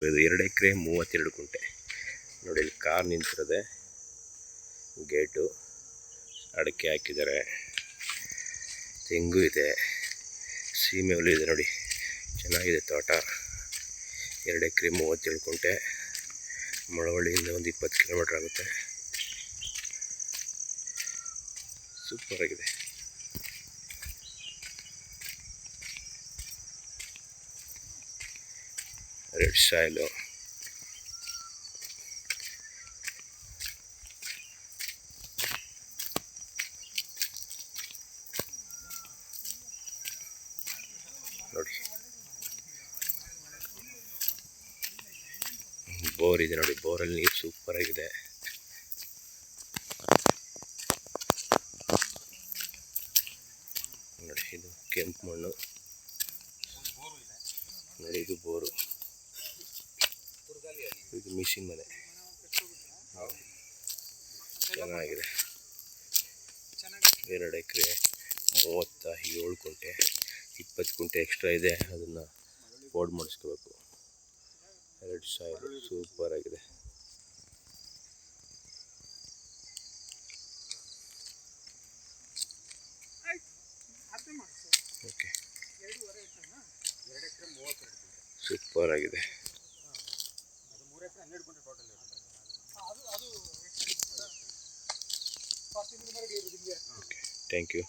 ಇದು 2 ಎಕರೆ 32 ಗುಂಟೆ ನೋಡಿ. ಇಲ್ಲಿ ಕಾರ್ ನಿಂತಿರೋದೆ, ಗೇಟು, ಅಡಿಕೆ ಹಾಕಿದ್ದಾರೆ, ತೆಂಗು ಇದೆ, ಸೀಮೆ ಹುಲ್ಲು ಇದೆ ನೋಡಿ. ಚೆನ್ನಾಗಿದೆ ತೋಟ. 2 ಎಕರೆ 32 ಗುಂಟೆ. ಮಳವಳ್ಳಿಯಿಂದ ಒಂದು 20 ಕಿಲೋಮೀಟ್ರ್ ಆಗುತ್ತೆ. ಸೂಪರ್ ಆಗಿದೆ. ರೆಡ್ ಸಾಯಿಲು, ನೋಡಿ. ಬೋರ್ ಇದೆ ನೋಡಿ. ಬೋರಲ್ಲಿ ನೀರು ಸೂಪರ್ ಆಗಿದೆ. ನೋಡಿ, ಇದು ಕೆಂಪು ಮಣ್ಣು ನೋಡಿ. ಇದು ಬೋರು, ಇದು ಮಿಷಿನ್ ಮನೆ. ಚೆನ್ನಾಗಿದೆ. 2 ಎಕರೆ 37 ಗುಂಟೆ. 20 ಗುಂಟೆ ಎಕ್ಸ್ಟ್ರಾ ಇದೆ, ಅದನ್ನು ಬೋರ್ಡ್ ಮಾಡಿಸ್ಕೋಬೇಕು. ರೆಡ್ ಸಾಯಿಲ್ ಸೂಪರ್ ಆಗಿದೆ. ಓಕೆ, ಸೂಪರ್ ಆಗಿದೆ. Okay, thank you.